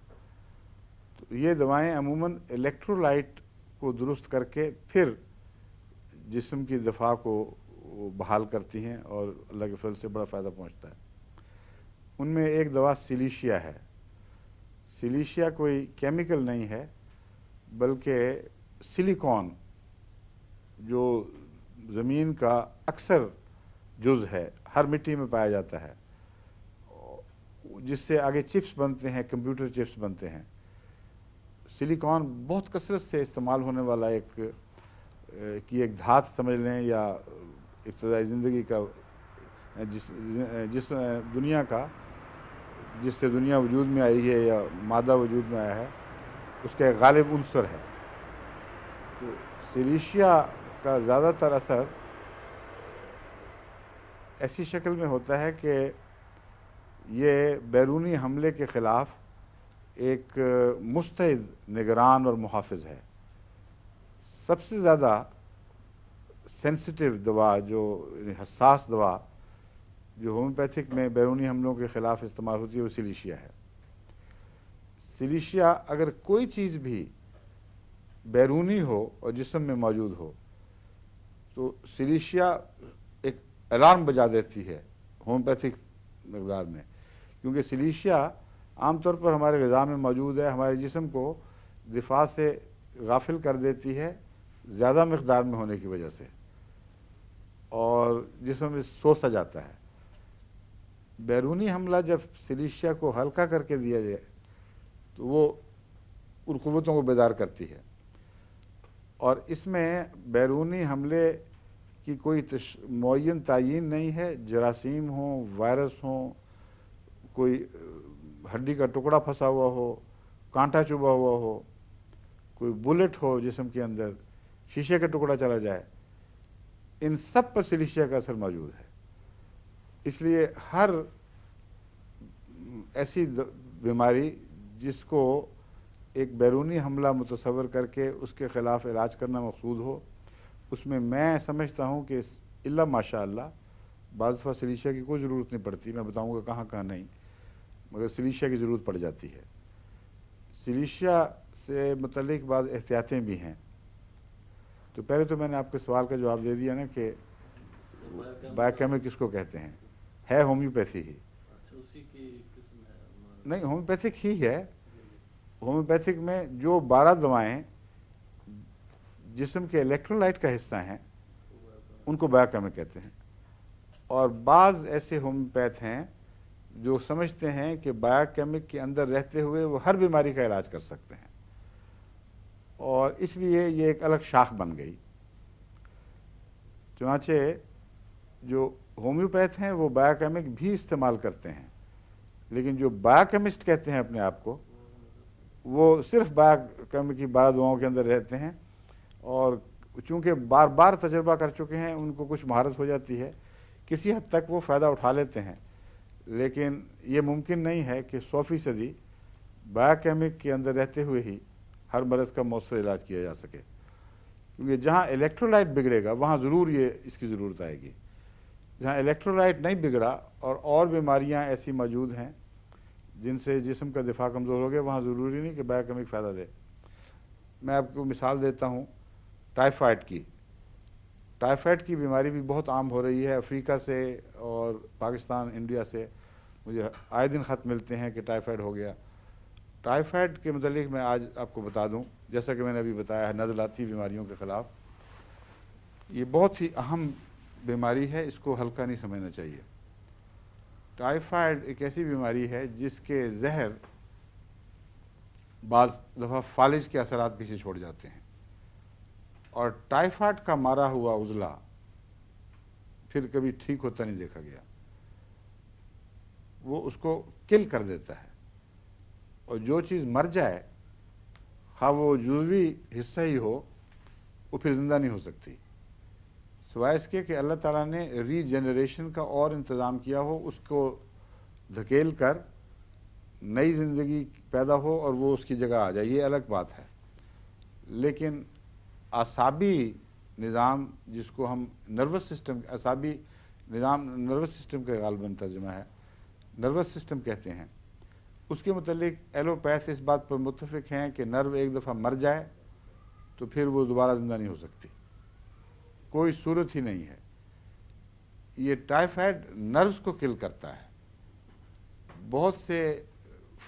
تو یہ دوائیں عموماً الیکٹرولائٹ کو درست کر کے پھر جسم کی دفاع کو بحال کرتی ہیں اور اللہ کے فضل سے بڑا فائدہ پہنچتا ہے۔ ان میں ایک دوا سیلیشیا ہے۔ سیلیشیا کوئی کیمیکل نہیں ہے بلکہ سلیکون، جو زمین کا اکثر جز ہے، ہر مٹی میں پایا جاتا ہے، جس سے آگے چپس بنتے ہیں، کمپیوٹر چپس بنتے ہیں۔ سلیکون بہت کثرت سے استعمال ہونے والا ایک دھات سمجھ لیں، یا ابتدائی زندگی کا جس دنیا کا، جس سے دنیا وجود میں آئی ہے یا مادہ وجود میں آیا ہے، اس کا ایک غالب عنصر ہے۔ تو سیلیشیا کا زیادہ تر اثر ایسی شکل میں ہوتا ہے کہ یہ بیرونی حملے کے خلاف ایک مستعد نگران اور محافظ ہے۔ سب سے زیادہ سینسٹیو دوا، جو حساس دوا جو ہومیوپیتھک میں بیرونی حملوں کے خلاف استعمال ہوتی ہے، وہ سیلیشیا ہے۔ سیلیشیا اگر کوئی چیز بھی بیرونی ہو اور جسم میں موجود ہو تو سیلیشیا ایک الارم بجا دیتی ہے ہومیوپیتھک مقدار میں، کیونکہ سیلیشیا عام طور پر ہمارے غذا میں موجود ہے، ہمارے جسم کو دفاع سے غافل کر دیتی ہے زیادہ مقدار میں ہونے کی وجہ سے، اور جسم میں سو سا جاتا ہے۔ بیرونی حملہ جب سیلیشیا کو ہلکا کر کے دیا جائے تو وہ ان قوتوں کو بیدار کرتی ہے، اور اس میں بیرونی حملے کی کوئی معین تعیین نہیں ہے۔ جراثیم ہوں، وائرس ہوں، کوئی ہڈی کا ٹکڑا پھنسا ہوا ہو، کانٹا چبھا ہوا ہو، کوئی بلٹ ہو جسم کے اندر، شیشے کا ٹکڑا چلا جائے، ان سب پر سیلیشیا کا اثر موجود ہے۔ اس لیے ہر ایسی بیماری جس کو ایک بیرونی حملہ متصور کر کے اس کے خلاف علاج کرنا مقصود ہو، اس میں سمجھتا ہوں کہ الا ماشاء اللہ بعض دفعہ سیلیشیا کی کوئی ضرورت نہیں پڑتی، میں بتاؤں گا کہاں کہاں نہیں، مگر سیلیشیا کی ضرورت پڑ جاتی ہے۔ سیلیشیا سے متعلق بعض احتیاطیں بھی ہیں۔ تو پہلے تو میں نے آپ کے سوال کا جواب دے دیا نا کہ بایوکیمک کس کو کہتے ہیں، ہے ہومیوپیتھی ہی، نہیں ہومیوپیتھک ہی ہے۔ ہومیوپیتھک میں جو 12 دوائیں جسم کے الیکٹرولائٹ کا حصہ ہیں ان کو بایوکیمک کہتے ہیں، اور بعض ایسے ہومیوپیتھ ہیں جو سمجھتے ہیں کہ بایوکیمک کے اندر رہتے ہوئے وہ ہر بیماری کا علاج کر سکتے ہیں، اور اس لیے یہ ایک الگ شاخ بن گئی۔ چنانچہ جو ہومیوپیتھ ہیں وہ بایوکیمک بھی استعمال کرتے ہیں، لیکن جو بایوکیمسٹ کہتے ہیں اپنے آپ کو، وہ صرف بایوکیمک کی 12 دواؤں کے اندر رہتے ہیں، اور چونکہ بار بار تجربہ کر چکے ہیں ان کو کچھ مہارت ہو جاتی ہے، کسی حد تک وہ فائدہ اٹھا لیتے ہیں، لیکن یہ ممکن نہیں ہے کہ 100% بایوکیمک کے اندر رہتے ہوئے ہی ہر مرض کا مؤثر علاج کیا جا سکے، کیونکہ جہاں الیکٹرولائٹ بگڑے گا وہاں ضرور اس کی ضرورت آئے گی۔ جہاں الیکٹرولائٹ نہیں بگڑا اور بیماریاں ایسی موجود ہیں جن سے جسم کا دفاع کمزور ہو گیا وہاں ضروری نہیں کہ بایوکیمک فائدہ دے. میں آپ کو مثال دیتا ہوں ٹائیفائڈ کی. ٹائیفائڈ کی بیماری بھی بہت عام ہو رہی ہے افریقہ سے اور پاکستان انڈیا سے. مجھے آئے دن خط ملتے ہیں کہ ٹائیفائڈ ہو گیا. ٹائیفائڈ کے متعلق میں آج آپ کو بتا دوں، جیسا کہ میں نے ابھی بتایا ہے نزلاتی بیماریوں کے خلاف یہ بہت ہی اہم بیماری ہے، اس کو ہلکا نہیں سمجھنا چاہیے. ٹائیفائڈ ایک ایسی بیماری ہے جس کے زہر بعض دفعہ فالج کے اثرات پیچھے چھوڑ جاتے ہیں، اور ٹائیفائڈ کا مارا ہوا عضلہ پھر کبھی ٹھیک ہوتا نہیں دیکھا گیا. وہ اس کو کل کر دیتا ہے، اور جو چیز مر جائے خواہ وہ جزوی حصہ ہی ہو وہ پھر زندہ نہیں ہو سکتی، سوائے اس کے کہ اللہ تعالیٰ نے ری جنریشن کا اور انتظام کیا ہو، اس کو دھکیل کر نئی زندگی پیدا ہو اور وہ اس کی جگہ آ جائے، یہ الگ بات ہے. لیکن اعصابی نظام جس کو ہم نروس سسٹم، اعصابی نظام نروس سسٹم کا غالباً ترجمہ ہے، نروس سسٹم کہتے ہیں، اس کے متعلق ایلوپیتھ اس بات پر متفق ہیں کہ نرو ایک دفعہ مر جائے تو پھر وہ دوبارہ زندہ نہیں ہو سکتی، کوئی صورت ہی نہیں ہے. یہ ٹائیفائڈ نروز کو کل کرتا ہے. بہت سے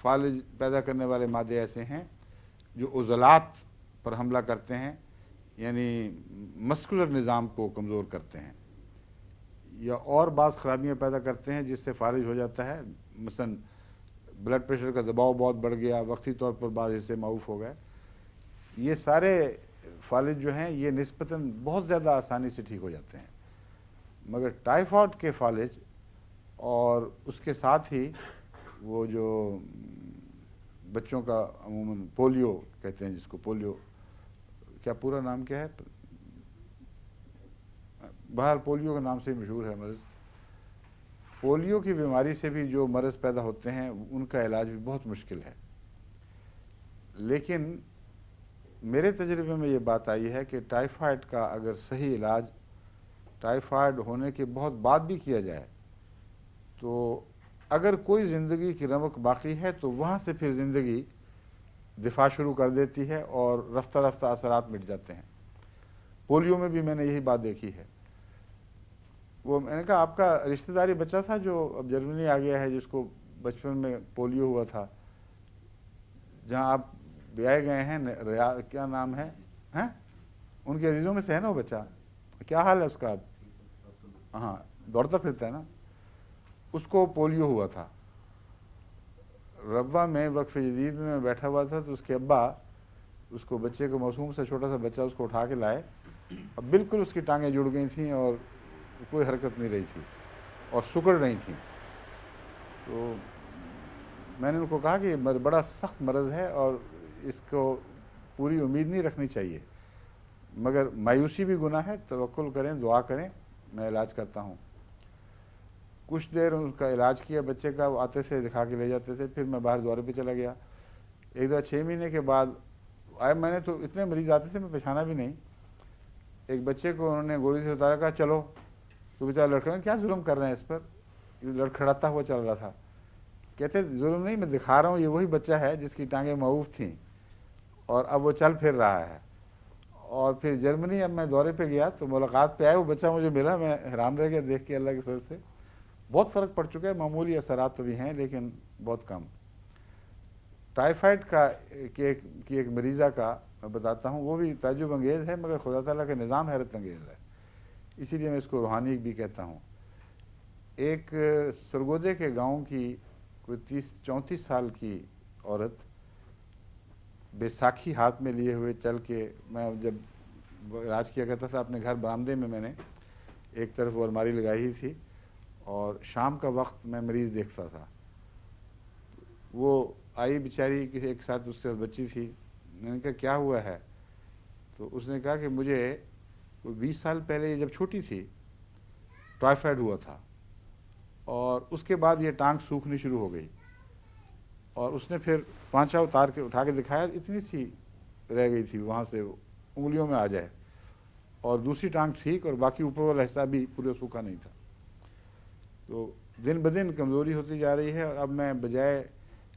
فالج پیدا کرنے والے مادے ایسے ہیں جو عضلات پر حملہ کرتے ہیں، یعنی مسکولر نظام کو کمزور کرتے ہیں، یا اور بعض خرابیاں پیدا کرتے ہیں جس سے فالج ہو جاتا ہے. مثلا بلڈ پریشر کا دباؤ بہت بڑھ گیا، وقتی طور پر بعض حصے معاف ہو گئے. یہ سارے فالج جو ہیں یہ نسبتاً بہت زیادہ آسانی سے ٹھیک ہو جاتے ہیں، مگر ٹائیفائڈ کے فالج اور اس کے ساتھ ہی وہ جو بچوں کا عموماً پولیو کہتے ہیں، جس کو پولیو، کیا پورا نام کیا ہے، باہر پولیو کے نام سے ہی مشہور ہے مرض. پولیو کی بیماری سے بھی جو مرض پیدا ہوتے ہیں ان کا علاج بھی بہت مشکل ہے. لیکن میرے تجربے میں یہ بات آئی ہے کہ ٹائیفائڈ کا اگر صحیح علاج ٹائیفائڈ ہونے کے بہت بعد بھی کیا جائے تو اگر کوئی زندگی کی رمق باقی ہے تو وہاں سے پھر زندگی دفاع شروع کر دیتی ہے اور رفتہ رفتہ اثرات مٹ جاتے ہیں. پولیو میں بھی میں نے یہی بات دیکھی ہے. وہ میں نے کہا آپ کا رشتہ داری بچہ تھا جو اب جرمنی آ گیا ہے، جس کو بچپن میں پولیو ہوا تھا، جہاں آپ بیائے گئے ہیں، کیا نام ہے، ان کے عزیزوں میں سے ہے نا وہ بچہ، کیا حال ہے اس کا اب؟ ہاں دوڑتا پھرتا ہے نا. اس کو پولیو ہوا تھا. ربوہ میں وقف جدید میں بیٹھا ہوا تھا تو اس کے ابا اس کو بچے کو، معصوم سے چھوٹا سا بچہ، اس کو اٹھا کے لائے. اب بالکل اس کی ٹانگیں جڑ گئی تھیں اور کوئی حرکت نہیں رہی تھی اور سکڑ رہی تھیں. تو میں نے ان کو کہا کہ یہ بڑا سخت مرض ہے اور اس کو پوری امید نہیں رکھنی چاہیے، مگر مایوسی بھی گناہ ہے، توکل کریں، دعا کریں، میں علاج کرتا ہوں. کچھ دیر ان کا علاج کیا بچے کا، وہ آتے تھے دکھا کے لے جاتے تھے. پھر میں باہر دورے پہ چلا گیا. ایک دفعہ 6 مہینے کے بعد آئے، میں نے تو اتنے مریض آتے تھے میں پہچانا بھی نہیں. ایک بچے کو انہوں نے گولی سے اتارا، کہا چلو. تو بیچارہ لڑکا، کیا ظلم کر رہے ہیں اس پر، یہ لڑکھڑاتا ہوا چل رہا تھا. کہتے ظلم نہیں، میں دکھا رہا ہوں یہ وہی بچہ ہے جس کی ٹانگیں معوف تھیں اور اب وہ چل پھر رہا ہے. اور پھر جرمنی اب میں دورے پہ گیا تو ملاقات پہ آئے، وہ بچہ مجھے ملا، میں حیران رہ گیا دیکھ کے اللہ کے فضل سے. بہت فرق پڑ چکا ہے، معمولی اثرات تو بھی ہیں لیکن بہت کم. ٹائیفائڈ کا کی ایک مریضہ کا میں بتاتا ہوں، وہ بھی تعجب انگیز ہے مگر خدا تعالیٰ کا نظام حیرت انگیز ہے، اسی لیے میں اس کو روحانی بھی کہتا ہوں. ایک سرگودے کے گاؤں کی کوئی 34 سال کی عورت بیساکھی ہاتھ میں لیے ہوئے چل کے، میں جب علاج کیا کرتا تھا اپنے گھر برآمدے میں، میں نے ایک طرف وہ الماری لگائی ہی تھی اور شام کا وقت میں مریض دیکھتا تھا. وہ آئی بیچاری، کسی ایک ساتھ اس کے ساتھ بچی تھی. میں نے کہا کیا ہوا ہے؟ تو اس نے کہا کہ مجھے 20 سال پہلے جب چھوٹی تھی ٹائیفائڈ ہوا تھا اور اس کے بعد یہ ٹانگ سوکھنی شروع ہو گئی، اور اس نے پھر پانچا اٹھا کے دکھایا، اتنی سی رہ گئی تھی وہاں سے انگلیوں میں آ جائے، اور دوسری ٹانگ ٹھیک اور باقی اوپر والا حصہ بھی پورے سوکھا نہیں تھا. تو دن بدن کمزوری ہوتی جا رہی ہے، اور اب میں بجائے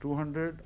200